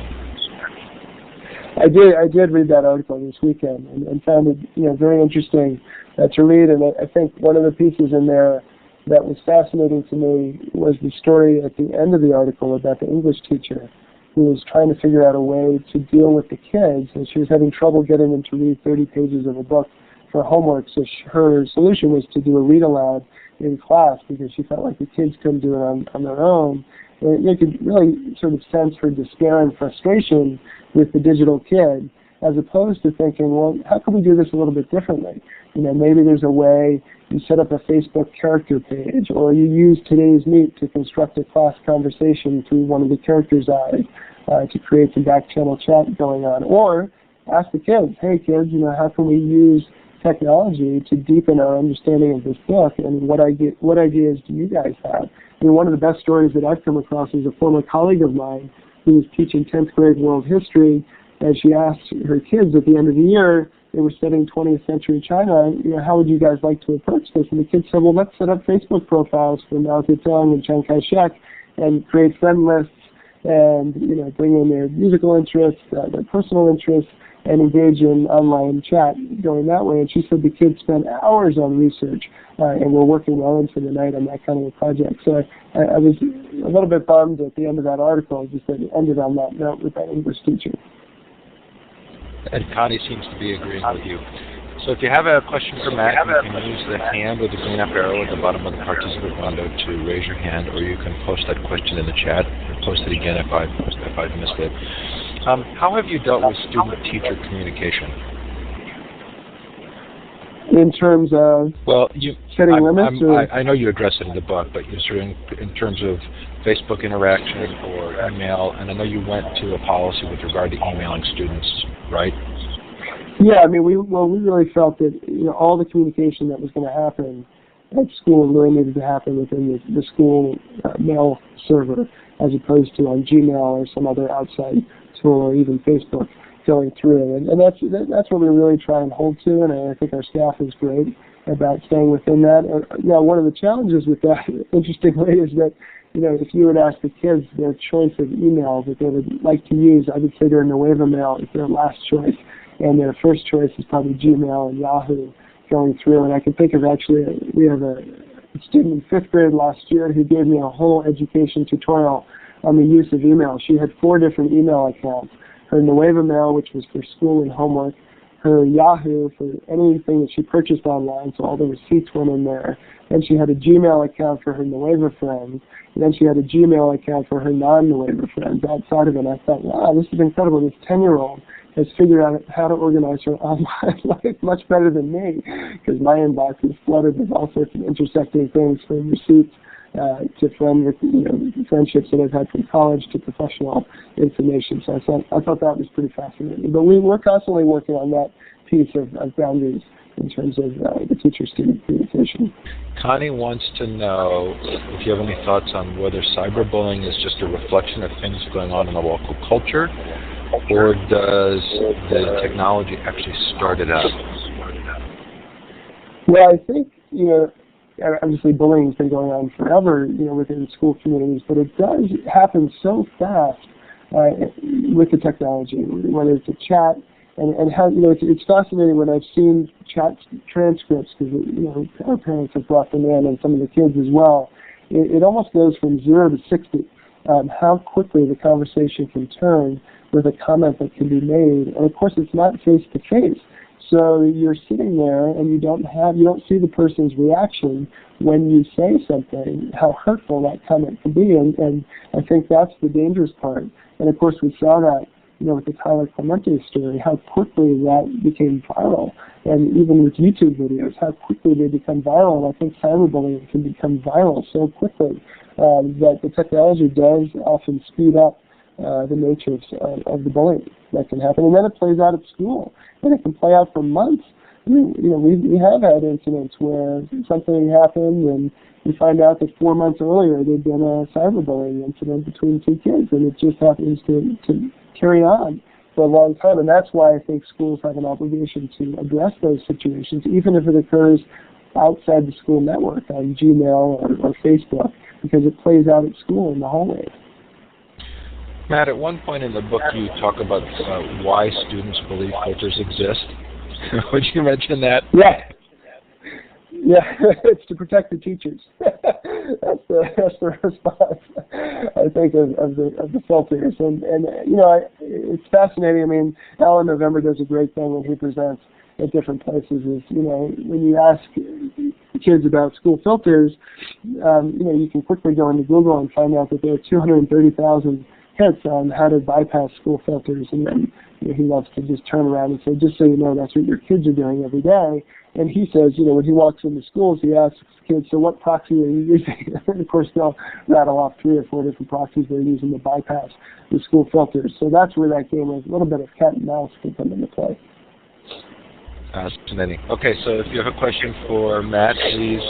I did read that article this weekend and found it very interesting to read. And I think one of the pieces in there that was fascinating to me was the story at the end of the article about the English teacher who was trying to figure out a way to deal with the kids, and she was having trouble getting them to read 30 pages of a book for homework, so her solution was to do a read aloud in class because she felt like the kids couldn't do it on their own. And you could really sort of sense her despair and frustration with the digital kid, as opposed to thinking, well, how can we do this a little bit differently? Maybe there's a way you set up a Facebook character page, or you use Today's Meet to construct a class conversation through one of the characters' eyes to create some back channel chat going on. Or ask the kids, hey kids, how can we use technology to deepen our understanding of this book, and what ideas do you guys have? One of the best stories that I've come across is a former colleague of mine who was teaching 10th grade world history, and she asked her kids at the end of the year, they were studying 20th century China, how would you guys like to approach this? And the kids said, well, let's set up Facebook profiles for Mao Zedong and Chiang Kai-shek and create friend lists and bring in their musical interests, their personal interests, and engage in online chat going that way. And she said the kids spent hours on research and were working well into the night on that kind of a project. So I was a little bit bummed at the end of that article, just that it ended on that note with that English teacher. And Connie seems to be agreeing with you. So if you have a question for Matt, you can use the hand with the green up arrow at the bottom of the participant window to raise your hand, or you can post that question in the chat, or post it again if I've missed it. How have you dealt with student-teacher communication? In terms of setting limits? I know you address it in the book, but in terms of Facebook interaction or email, and I know you went to a policy with regard to emailing students, right? Yeah, we really felt that all the communication that was going to happen at school really needed to happen within the school mail server, as opposed to on Gmail or some other outside tool, or even Facebook going through. And that's what we really try and hold to, and I think our staff is great about staying within that. Now, one of the challenges with that, interestingly, is that if you would ask the kids their choice of email that they would like to use, I would say their Nueva Mail is their last choice, and their first choice is probably Gmail and Yahoo going through. And I can think of we have a student in 5th grade last year who gave me a whole education tutorial on the use of email. She had 4 different email accounts. Her Nueva Mail, which was for school and homework, her Yahoo for anything that she purchased online, so all the receipts went in there. Then she had a Gmail account for her Nueva friends, and then she had a Gmail account for her non-Nueva friends outside of it. And I thought, wow, this is incredible. This 10-year-old has figured out how to organize her online life much better than me, because my inbox is flooded with all sorts of intersecting things, from receipts to friendships that I've had from college to professional information. So I thought that was pretty fascinating. But we're constantly working on that piece of boundaries in terms of the teacher-student communication. Connie wants to know if you have any thoughts on whether cyberbullying is just a reflection of things going on in the local culture, or does the technology actually start it out? Well, I think, obviously bullying has been going on forever, within school communities, but it does happen so fast with the technology, whether it's a chat, and how, it's fascinating when I've seen chat transcripts, because, our parents have brought them in, and some of the kids as well. It almost goes from 0 to 60 how quickly the conversation can turn with a comment that can be made. And of course, it's not face to face. So you're sitting there and you don't see the person's reaction when you say something, how hurtful that comment can be. And I think that's the dangerous part. And of course, we saw that, with the Tyler Clemente story, how quickly that became viral. And even with YouTube videos, how quickly they become viral. And I think cyberbullying can become viral so quickly that the technology does often speed up the nature of the bullying that can happen. And then it plays out at school. And it can play out for months. I mean, we have had incidents where something happened and we find out that 4 months earlier there'd been a cyberbullying incident between two kids, and it just happens to carry on for a long time. And that's why I think schools have an obligation to address those situations, even if it occurs outside the school network on Gmail or Facebook, because it plays out at school in the hallways. Matt, at one point in the book you talk about why students believe filters exist. Would you mention that? Yeah. Yeah, it's to protect the teachers. That's the response, I think, of the filters. And it's fascinating. I mean, Alan November does a great thing when he presents at different places. Is when you ask kids about school filters, you can quickly go into Google and find out that there are 230,000 hits on how to bypass school filters, and then he loves to just turn around and say, just so you know, that's what your kids are doing every day. And he says, when he walks into schools, he asks kids, so what proxy are you using? And of course, they'll rattle off 3 or 4 different proxies they're using to bypass the school filters. So that's where that game is. A little bit of cat and mouse can come into play. Fascinating. Okay, so if you have a question for Matt, please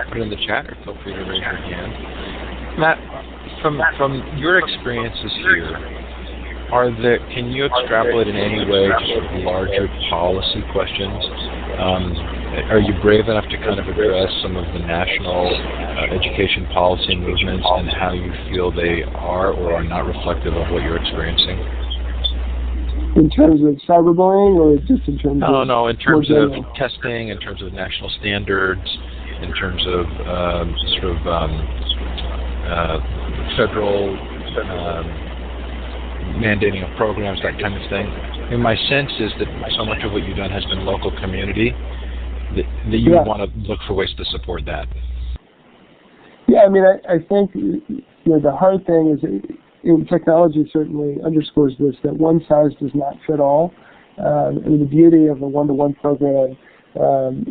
put it in the chat or feel free to raise your hand. Matt, from your experiences here, can you extrapolate in any way to sort of larger policy questions? Are you brave enough to kind of address some of the national education policy movements and how you feel they are or are not reflective of what you're experiencing? In terms of cyberbullying, or just in terms of... No, in terms of testing, in terms of national standards, in terms of federal mandating of programs, that kind of thing. And my sense is that so much of what you've done has been local community, that you want to look for ways to support that. Yeah, I mean, I think the hard thing is, technology certainly underscores this, that one size does not fit all. And the beauty of a one-to-one program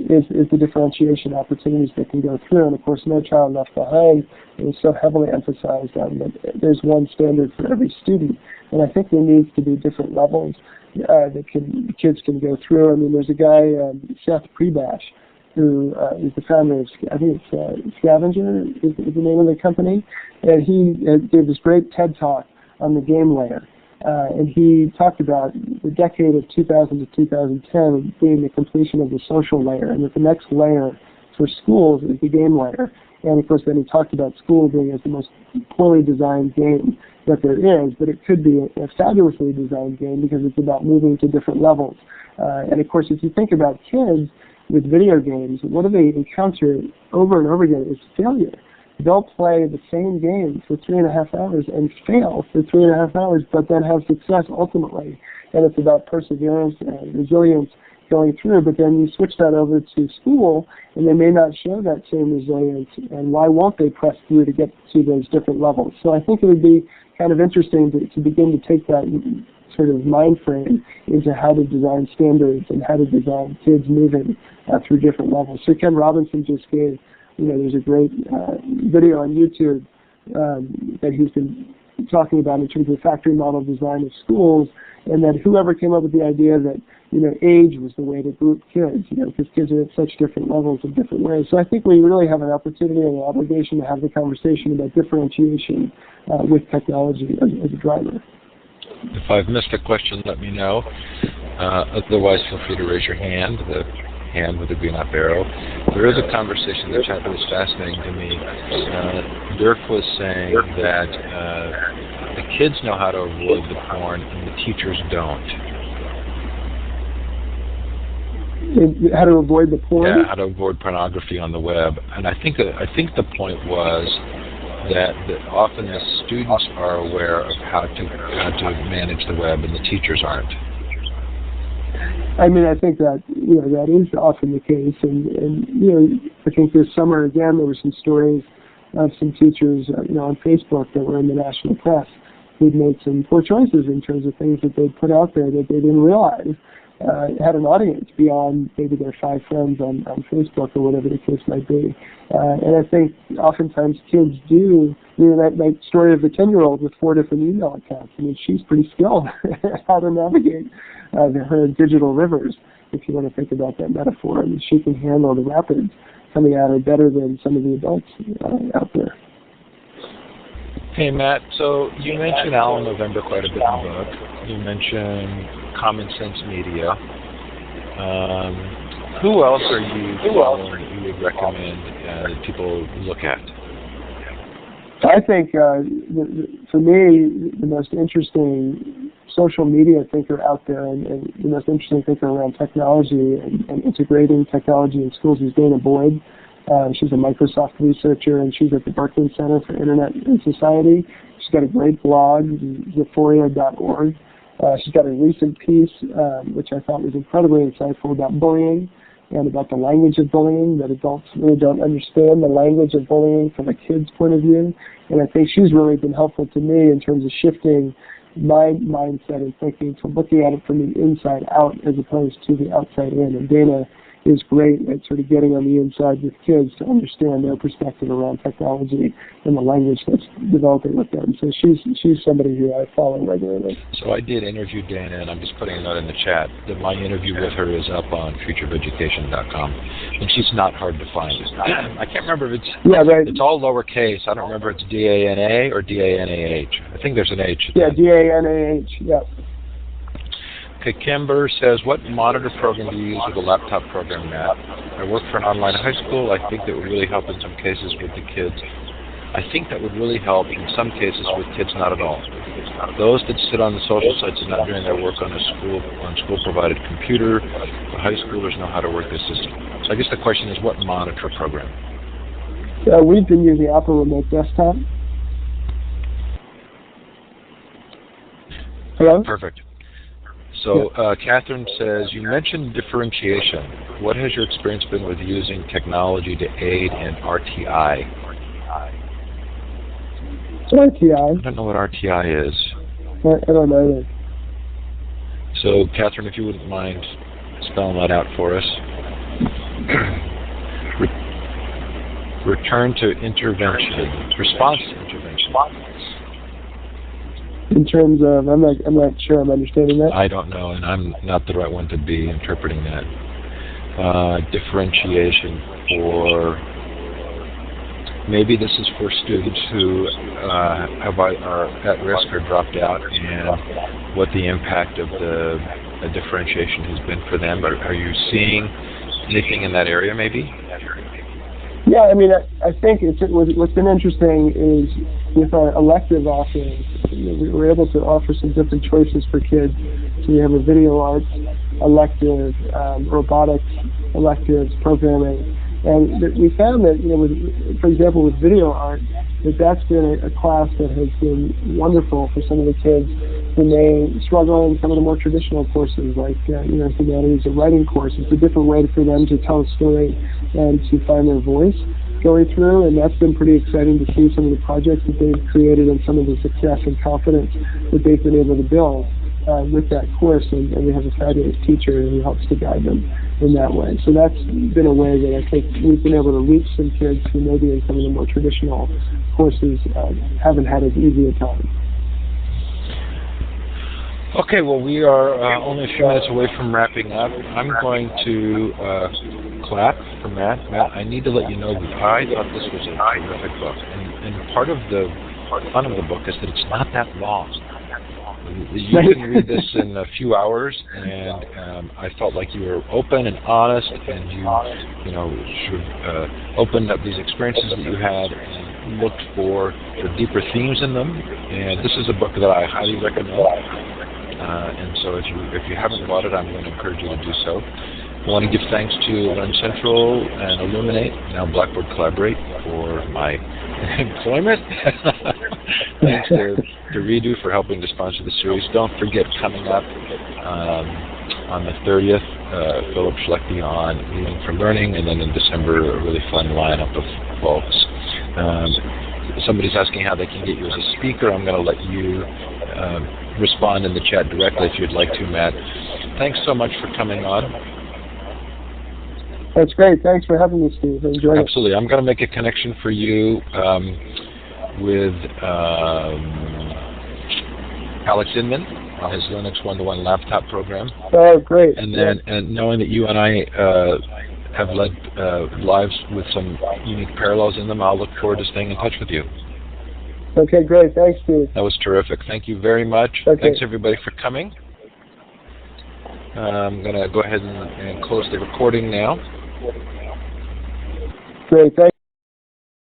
is the differentiation opportunities that can go through. And of course, No Child Left Behind is so heavily emphasized on that there's one standard for every student. And I think there needs to be different levels that kids can go through. I mean, there's a guy, Seth Prebash, who is the founder of, I think it's Scavenger is the name of the company, and he gave this great TED Talk on the game layer. And he talked about the decade of 2000 to 2010 being the completion of the social layer, and that the next layer for schools is the game layer. And of course, then he talked about school being as the most poorly designed game that there is, but it could be a fabulously designed game because it's about moving to different levels. And of course, if you think about kids with video games, what do they encounter over and over again is failure. They'll play the same game for 3.5 hours and fail for 3.5 hours, but then have success ultimately. And it's about perseverance and resilience going through. But then you switch that over to school, and they may not show that same resilience. And why won't they press through to get to those different levels? So I think it would be kind of interesting to begin to take that sort of mind frame into how to design standards and how to design kids moving through different levels. So Ken Robinson just gave, there's a great video on YouTube that he's been talking about in terms of factory model design of schools, and that whoever came up with the idea that, age was the way to group kids, because kids are at such different levels in different ways. So I think we really have an opportunity and an obligation to have the conversation about differentiation with technology as a driver. If I've missed a question, let me know. Otherwise, feel free to raise your hand, the hand with the green up arrow. There is a conversation in the chat that was fascinating to me. Dirk was saying that the kids know how to avoid the porn and the teachers don't. How to avoid the porn? Yeah, how to avoid pornography on the web. And I think the point was that often the students are aware of how to manage the web and the teachers aren't. I mean, I think that that is often the case, and I think this summer again there were some stories of some teachers on Facebook that were in the national press who'd made some poor choices in terms of things that they'd put out there that they didn't realize had an audience beyond maybe their 5 friends on Facebook or whatever the case might be. And I think oftentimes kids do, that story of the 10-year-old with 4 different email accounts. I mean, she's pretty skilled at how to navigate her digital rivers, if you want to think about that metaphor. I mean, she can handle the rapids coming at her better than some of the adults out there. Hey, Matt, so you mentioned Alan November quite a bit in the book. You mentioned Common Sense Media. Who else are you following that you would recommend that people look at? I think, for me, the most interesting social media thinker out there and the most interesting thinker around technology and integrating technology in schools is Dana Boyd. She's a Microsoft researcher, and she's at the Berkman Center for Internet and Society. She's got a great blog, Zephoria.org. She's got a recent piece, which I thought was incredibly insightful about bullying and about the language of bullying, that adults really don't understand the language of bullying from a kid's point of view. And I think she's really been helpful to me in terms of shifting my mindset and thinking to looking at it from the inside out as opposed to the outside in. And Dana is great at sort of getting on the inside with kids to understand their perspective around technology and the language that's developing with them. So she's somebody who I follow regularly. So I did interview Dana, and I'm just putting a note in the chat that my interview with her is up on futureofeducation.com, and she's not hard to find. I can't remember if it's all lowercase. I don't remember if it's D-A-N-A or D-A-N-A-H. I think there's an H. Yeah, D-A-N-A-H, yeah. Okay, Kimber says, what monitor program do you use with a laptop program, Matt? I work for an online high school. I think that would really help in some cases with the kids. I think that would really help in some cases with kids not at all. Those that sit on the social sites and not doing their work on school-provided computer, the high schoolers know how to work this system. So I guess the question is, what monitor program? We've been using Apple Remote Desktop. Hello? Perfect. So Catherine says, you mentioned differentiation. What has your experience been with using technology to aid in RTI? RTI? I don't know what RTI is. I don't know either. So Catherine, if you wouldn't mind spelling that out for us. Return to intervention. Response to intervention. In terms of, I'm not sure I'm understanding that. I don't know, and I'm not the right one to be interpreting that. Differentiation for, maybe this is for students who are at risk or dropped out, and what the impact of the differentiation has been for them. Are you seeing anything in that area, maybe? Yeah, I mean, I think what's been interesting is with our elective offerings, we were able to offer some different choices for kids. So we have a video arts elective, robotics electives, programming, and we found that, for example, with video art, that's been a class that has been wonderful for some of the kids who may struggle in some of the more traditional courses like humanities or writing courses. It's a different way for them to tell a story and to find their voice going through, and that's been pretty exciting to see some of the projects that they've created and some of the success and confidence that they've been able to build with that course, and we have a fabulous teacher who helps to guide them in that way. So that's been a way that I think we've been able to reach some kids who maybe in some of the more traditional courses haven't had as easy a time. Okay, well, we are only a few minutes away from wrapping up. I'm going to clap for Matt. Matt, I need to let you know that I thought this was a terrific book. And part of the fun of the book is that it's not that long. You can read this in a few hours, and I felt like you were open and honest, and you sort of opened up these experiences that you had and looked for the deeper themes in them. And this is a book that I highly recommend. And so if you haven't bought it, I'm going to encourage you to do so. I want to give thanks to Learn Central and Illuminate, now Blackboard Collaborate, for my Employment. Thanks to Redo for helping to sponsor the series. Don't forget, coming up on the 30th, Philip Schlechte on Leading for Learning, and then in December, a really fun lineup of folks. Somebody's asking how they can get you as a speaker. I'm going to let you respond in the chat directly if you'd like to, Matt. Thanks so much for coming on. That's great. Thanks for having me, Steve. Enjoy it. Absolutely. I'm going to make a connection for you with Alex Inman on his Linux one-to-one laptop program. Oh, great. And then, and knowing that you and I have led lives with some unique parallels in them, I'll look forward to staying in touch with you. Okay, great. Thanks, Steve. That was terrific. Thank you very much. Okay. Thanks, everybody, for coming. I'm going to go ahead and close the recording now. Great. Thanks.